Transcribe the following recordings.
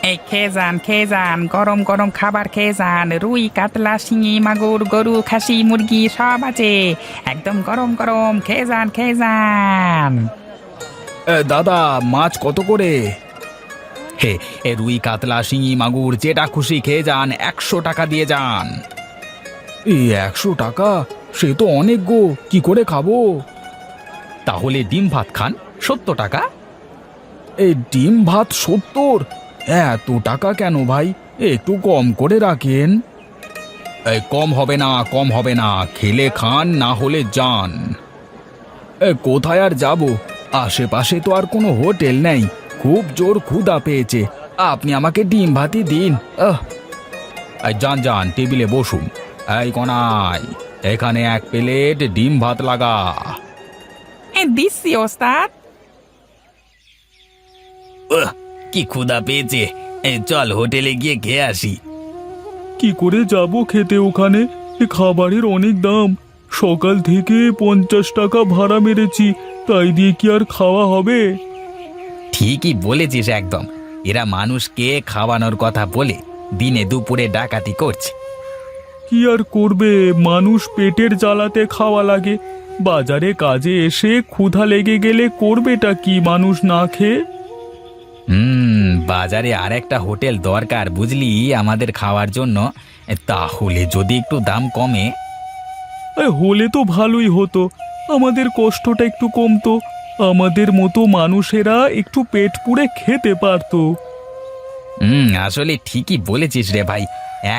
এই খেয়ে যান গরম গরম খাবার খেয়ে যান। রুই কাতলা শিঙি মাগুর গরু খাসি মুরগি সব আছে, একদম গরম গরম। খেয়ে যান। দাদা, মাছ কত করে? হে, রুই কাতলা শিঙি মাগুর যেটা খুশি খেয়ে যান, 100 টাকা দিয়ে যান। 100 টাকা? সে তো অনেক গো, কি করে খাবো? তাহলে ডিম ভাত খান, 70 টাকা। এই ডিম ভাত 70? এত টাকা কেন ভাই? একটু কম করে রাখেন। এই কম হবে না, খেলে খান না হলে যান। কোথায় আর যাব? আশেপাশে তো আর কোনো হোটেল নেই। খুব জোর ক্ষুধা পেয়েছে, আপনি আমাকে ডিম ভাতই দিন। যান যান, টেবিলে বসুন। এই কনাই, এখানে 1 প্লেট ডিম ভাত লাগা। দিচ্ছি ওস্তাদ। কি ক্ষুধা পেয়েছে, চল হোটেলে গিয়ে খেয়ে আসি। কি করে যাব খেতে ওখানে? খাবারের অনেক দাম। সকাল থেকে 50 টাকা ভাড়া মেরেছি, তাই দিয়ে কি আর খাওয়া হবে? ঠিকই বলেছিস একদম। এরা মানুষকে খাওয়ানোর কথা বলে দিনে দুপুরে ডাকাতি করছে। কি আর করবে, মানুষ পেটের জ্বালাতে খাওয়া লাগে। বাজারে কাজে এসে ক্ষুধা লেগে গেলে করবেটা কি মানুষ না খেয়ে? বাজারে আর একটা হোটেল দরকার বুঝলি, আমাদের খাওয়ার জন্য। তাহলে যদি একটু দাম কমে। হলে তো ভালোই হতো, আমাদের কষ্টটা একটু কমতো। আমাদের মতো মানুষেরা একটু পেট পুড়ে খেতে পারতো। আসলে ঠিকই বলেছিস রে ভাই,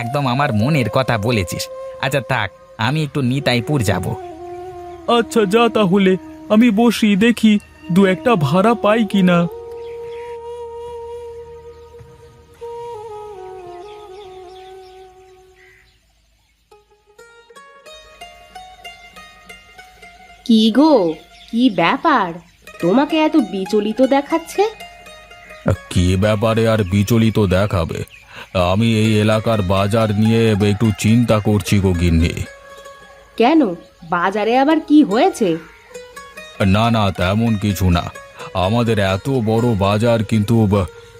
একদম আমার মনের কথা বলেছিস। আচ্ছা থাক, আমি একটু নিতাইপুর যাব। আচ্ছা যা তাহলে, আমি বসি, দেখি দু একটা ভাড়া পাই কিনা। কি গো, কি ব্যাপার? তোমাকে এত বিচলিত দেখাচ্ছে। কি ব্যাপারে আর বিচলিত দেখাবে? আমি এই এলাকার বাজার নিয়ে একটু চিন্তা করছি গো গিন্নি। কেন, বাজারে আবার কি হয়েছে? না না, তেমন কিছু না। আমাদের এত বড় বাজার, কিন্তু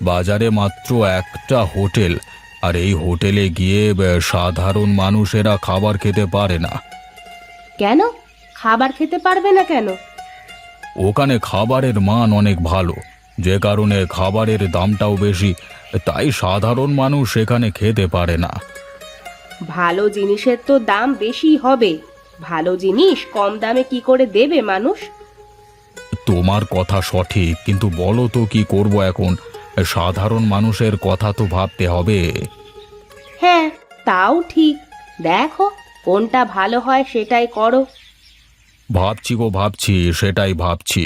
বাজারে মাত্র একটা হোটেল। আর এই হোটেলে গিয়ে সাধারণ মানুষেরা খাবার খেতে পারে না। কেন খাবার খেতে পারবে না কেন? ওখানে খাবারের মান অনেক ভালো, যে কারণে খাবারের দামটাও বেশি, তাই সাধারণ মানুষ সেখানে খেতে পারে না। ভালো জিনিসের তো দাম বেশি হবে। ভালো জিনিস কম দামে কি করে দেবে মানুষ? তোমার কথা সঠিক, কিন্তু বলো তো কি করব এখন? সাধারণ মানুষের কথা তো ভাবতে হবে। হ্যাঁ, তাও ঠিক। দেখো কোনটা ভালো হয় সেটাই করো। ভাবছি গো, ভাবছি, সেটাই ভাবছি।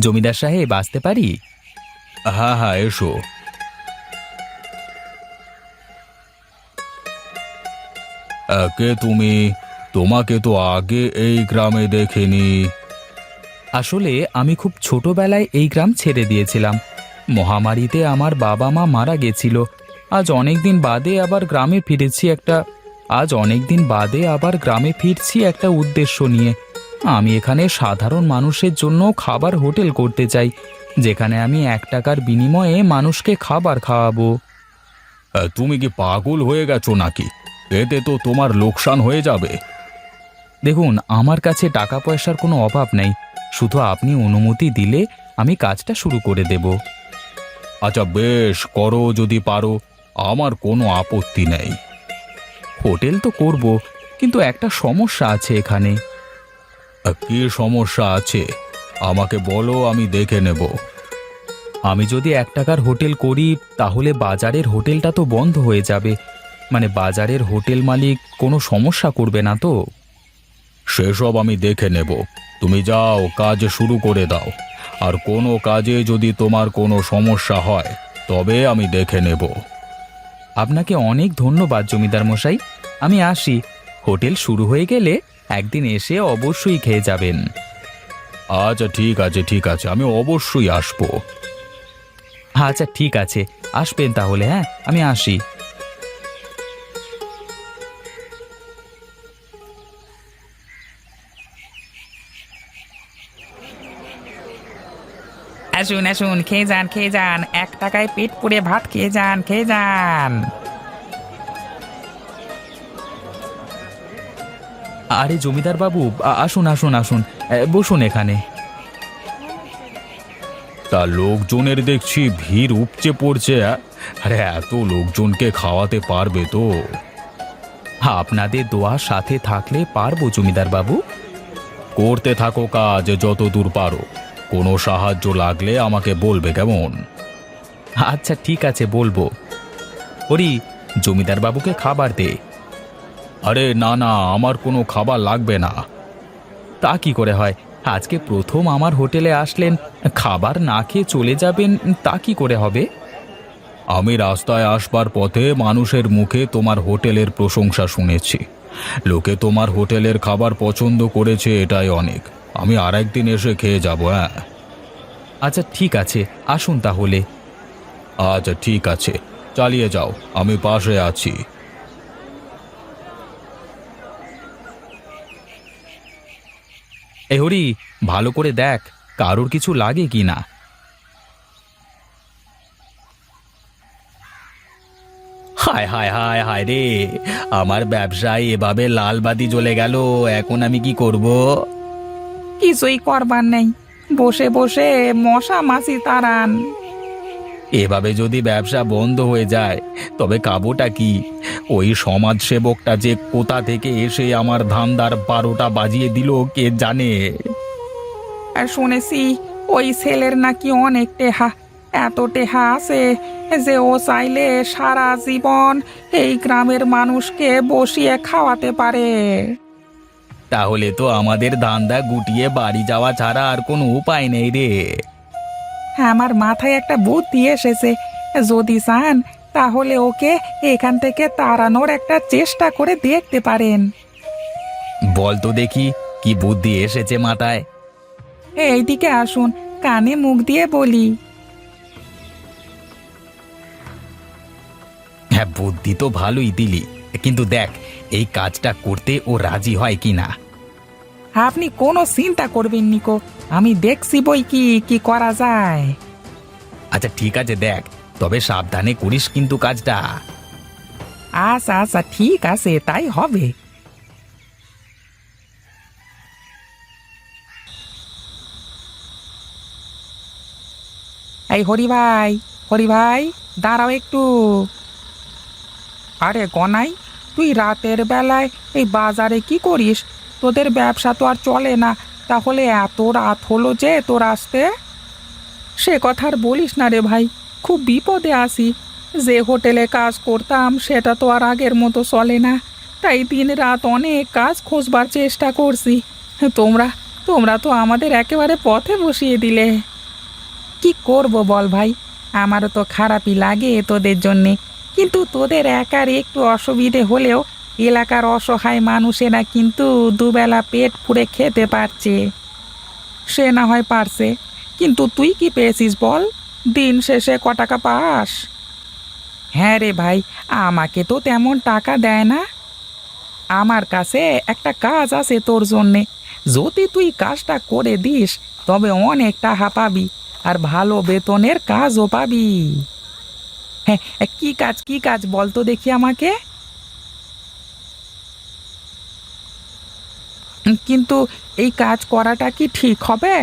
জমিদার সাহেব, আসতে পারি? হ্যাঁ হ্যাঁ, এসো। কে তুমি? তোমাকে তো আগে এই গ্রামে দেখিনি। আসলে আমি খুব ছোটবেলায় এই গ্রাম ছেড়ে দিয়েছিলাম। মহামারীতে আমার বাবা মা মারা গেছিল। আজ অনেক দিন বাদে আবার গ্রামে ফিরছি একটা উদ্দেশ্য নিয়ে। আমি এখানে সাধারণ মানুষের জন্য খাবার হোটেল করতে চাই, যেখানে আমি 1 টাকার বিনিময়ে মানুষকে খাবার খাওয়াবো। তুমি কি পাগল হয়ে গেছো নাকি? এতে তো তোমার লোকসান হয়ে যাবে। দেখুন, আমার কাছে টাকা পয়সার কোনো অভাব নেই, শুধু আপনি অনুমতি দিলে আমি কাজটা শুরু করে দেব। আচ্ছা বেশ, করো যদি পারো, আমার কোনো আপত্তি নেই। হোটেল তো করব, কিন্তু একটা সমস্যা আছে এখানে। কি সমস্যা আছে? আমাকে বলো, আমি দেখে নেব। আমি যদি 1 টাকার হোটেল করি, তাহলে বাজারের হোটেলটা তো বন্ধ হয়ে যাবে। মানে বাজারের হোটেল মালিক কোনো সমস্যা করবে না তো? সেসব আমি দেখে নেব। তুমি যাও, কাজ শুরু করে দাও। আর কোনো কাজে যদি তোমার কোনো সমস্যা হয়, তবে আমি দেখে নেব। আপনাকে অনেক ধন্যবাদ জমিদার মশাই। আমি আসি। হোটেল শুরু হয়ে গেলে একদিন এসে অবশ্যই খেয়ে যাবেন। আচ্ছা ঠিক আছে, ঠিক আছে, আমি অবশ্যই আসবো। আচ্ছা ঠিক আছে, আসবেন তাহলে। হ্যাঁ, আমি আসি। আসুন আসুন, খেয়ে যান খেয়ে যান, 1 টাকায় পেট পুড়ে ভাত খেয়ে যান খেয়ে যান। আরে জমিদার বাবু, আসুন আসুন আসুন, বসুন এখানে। তা লোকজনের দেখছি ভিড় উপচে পড়ছে। আরে এত লোকজনকে খাওয়াতে পারবে তো? আপনাদের দোয়া সাথে থাকলে পারবো জমিদার বাবু। করতে থাকো কাজ যত দূর পারো। কোনো সাহায্য লাগলে আমাকে বলবে, কেমন? আচ্ছা ঠিক আছে, বলবো। হরি, জমিদার বাবুকে খাবার দে। আরে না না, আমার কোনো খাবার লাগবে না। তা কি করে হয়? আজকে প্রথম আমার হোটেলে আসলেন, খাবার না খেয়ে চলে যাবেন, তা কি করে হবে? আমি রাস্তায় আসবার পথে মানুষের মুখে তোমার হোটেলের প্রশংসা শুনেছি। লোকে তোমার হোটেলের খাবার পছন্দ করেছে, এটাই অনেক। আমি আরেকদিন এসে খেয়ে যাব। হ্যাঁ আচ্ছা ঠিক আছে, আসুন তাহলে। আচ্ছা ঠিক আছে, চালিয়ে যাও, আমি পাশে আছি। এ হরি, ভালো করে দেখ কারোর কিছু লাগে কি না। হায় হায় হায় হায় রে, আমার ব্যবসায় এভাবে লালবাতি জ্বলে গেল। এখন আমি কি করব? কিছুই করবার নেই, বসে বসে মশা মাছি তাড়ান। এভাবে যদি ব্যবসা বন্ধ হয়ে যায় তবে খাবোটা কি? ওই সমাজসেবকটা যে কোথা থেকে এসে আমার ধান্দার 12টা বাজিয়ে দিল কে জানে। আর শুনেছি ওই ছেলের নাকি অনেক টেহা, এত টেহা আছে যে ও চাইলে সারা জীবন এই গ্রামের মানুষকে বসিয়ে খাওয়াতে পারে। তাহলে তো আমাদের ধান্দা গুটিয়ে বাড়ি যাওয়া ছাড়া আর কোনো উপায় নেই রে। আমার মাথায় একটা বুদ্ধি এসেছে, যদি চান তাহলে ওকে এখান থেকে তাড়ানোর একটা চেষ্টা করে দেখতে পারেন। বল তো দেখি, কি বুদ্ধি এসেছে মাথায়? এইদিকে আসুন, কানে মুখ দিয়ে বলি। হ্যাঁ, বুদ্ধি তো ভালোই দিলি, কিন্তু দেখ এই কাজটা করতে ও রাজি হয় কি না। আপনি কোনো চিন্তা করবেন নিকো, আমি দেখছি বই কি কি করা যায়। আচ্ছা ঠিক আছে, দেখ, তবে সাবধানে করিস কিন্তু কাজটা। আচ্ছা আচ্ছা ঠিক আছে, তাই হবে। এই হরি ভাই দাঁড়াও একটু। আরে গনাই, তুই রাতের বেলায় এই বাজারে কি করিস? তোদের ব্যবসা তো আর চলে না, তাহলে এত রাত হলো যে তোর আসতে? সে কথা আর বলিস না রে ভাই, খুব বিপদে আছি। যে হোটেলে কাজ করতাম সেটা তো আর আগের মতো চলে না, তাই দিন রাত অনেক কাজ খোঁজবার চেষ্টা করছি। তোমরা তোমরা তো আমাদের একেবারে পথে বসিয়ে দিলে। কি করব বল ভাই, আমারও তো খারাপই লাগে তোদের জন্যে, কিন্তু তোদের একার একটু অসুবিধে হলেও এলাকার অসহায় মানুষেরা কিন্তু দুবেলা পেট পুড়ে খেতে পারছে। সে না হয় পারছে, কিন্তু তুই কি পেয়েছিস বল? দিন শেষে ক টাকা পাস? হ্যাঁ রে ভাই, আমাকে তো তেমন টাকা দেয় না। আমার কাছে একটা কাজ আছে তোর জন্যে, যদি তুই কাজটা করে দিস তবে অনেক টাকা পাবি, আর ভালো বেতনের কাজও পাবি। হ্যাঁ, কি কাজ বল তো দেখি আমাকে। কিন্তু এই কাজ করাটা কি ঠিক হবে?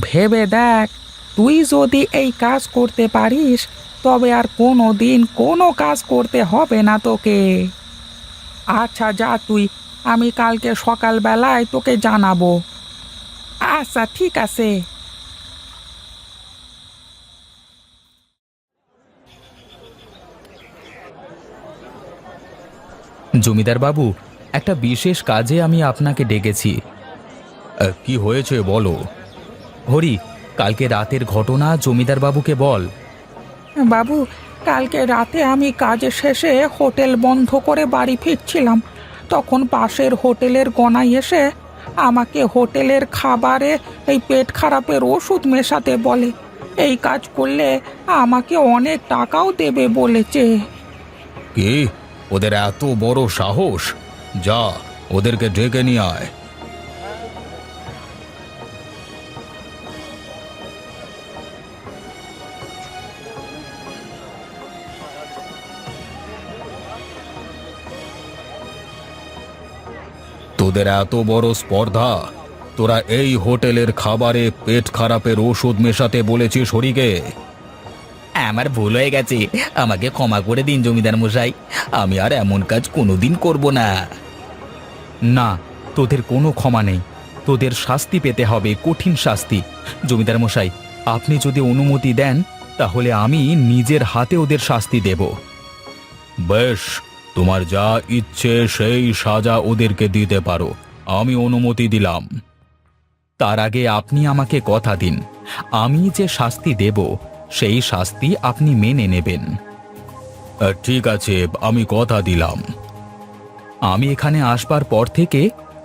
ভেবে দেখ, তুই যদি এই কাজ করতে পারিস তবে আর কোনো দিন কোনো কাজ করতে হবে না তোকে। আচ্ছা যা তুই, আমি কালকে সকালবেলায় তোকে জানাবো। আচ্ছা ঠিক আছে। জমিদার বাবু, একটা বিশেষ কাজে আমি আপনাকে ডেকেছি। কি হয়েছে বলো? হরি, কালকে রাতের ঘটনা জমিদার বাবুকে বল। বাবু, কালকে রাতে আমি কাজ শেষে হোটেল বন্ধ করে বাড়ি ফিরছিলাম, তখন পাশের হোটেলের গনাই এসে আমাকে হোটেলের খাবারে এই পেট খারাপের ওষুধ মেশাতে বলে। এই কাজ করলে আমাকে অনেক টাকাও দেবে বলেছে। কি, ওদের এত বড় সাহস? যা, ওদেরকে ডেকে নিয়ে আয়। তোদের এত বড় স্পর্ধা! তোরা এই হোটেলের খাবারে পেট খারাপের ওষুধ মেশাতে বলেছিস হরিকে। আমার ভুল হয়ে গেছে, আমাকে ক্ষমা করে দিন জমিদার মশাই। আমি আর এমন কাজ কোনোদিন করব না। না, তোদের কোনো ক্ষমা নেই। তোদের শাস্তি পেতে হবে, কঠিন শাস্তি। জমিদার মশাই, আপনি যদি অনুমতি দেন তাহলে আমি নিজের হাতে ওদের শাস্তি দেব। বেশ, তোমার যা ইচ্ছে সেই সাজা ওদেরকে দিতে পারো, আমি অনুমতি দিলাম। তার আগে আপনি আমাকে কথা দিন, আমি যে শাস্তি দেব সেই শাস্তি আপনি মেনে নেবেন। ঠিক আছে, আমি কথা দিলাম। আমি এখানে আসবার পর থেকে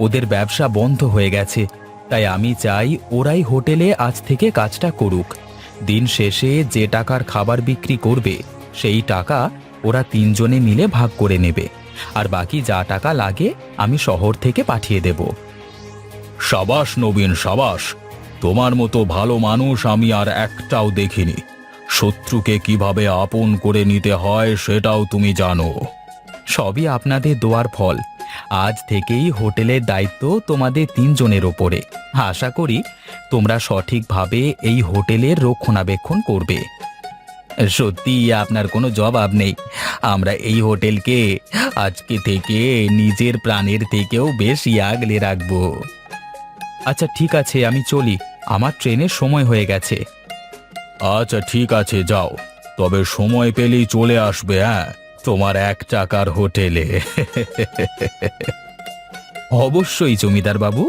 ওদের ব্যবসা বন্ধ হয়ে গেছে, তাই আমি চাই ওরাই হোটেলে আজ থেকে কাজটা করুক। দিন শেষে যে টাকার খাবার বিক্রি করবে সেই টাকা ওরা তিনজনে মিলে ভাগ করে নেবে, আর বাকি যা টাকা লাগে আমি শহর থেকে পাঠিয়ে দেব। সাবাস নবীন, সাবাস! তোমার মতো ভালো মানুষ আমি আর একটাও দেখিনি। শত্রুকে কিভাবে আপন করে নিতে হয় সেটাও তুমি জানো। সবই আপনাদের দোয়ার ফল। আজ থেকেই হোটেলের দায়িত্ব তোমাদের তিনজনের ওপরে। আশা করি তোমরা সঠিকভাবে এই হোটেলের রক্ষণাবেক্ষণ করবে। সত্যি আপনার কোনো জবাব নেই। আমরা এই হোটেলকে আজকে থেকে নিজের প্রাণের থেকেও বেশি আগলে রাখবো। আচ্ছা ঠিক আছে, আমি চলি, আমার ট্রেনের সময় হয়ে গেছে। আচ্ছা ঠিক আছে, যাও। তবে সময় পেলেই চলে আসবে, হ্যাঁ, তোমার 1 টাকার হোটেলে। অবশ্যই জমিদার বাবু।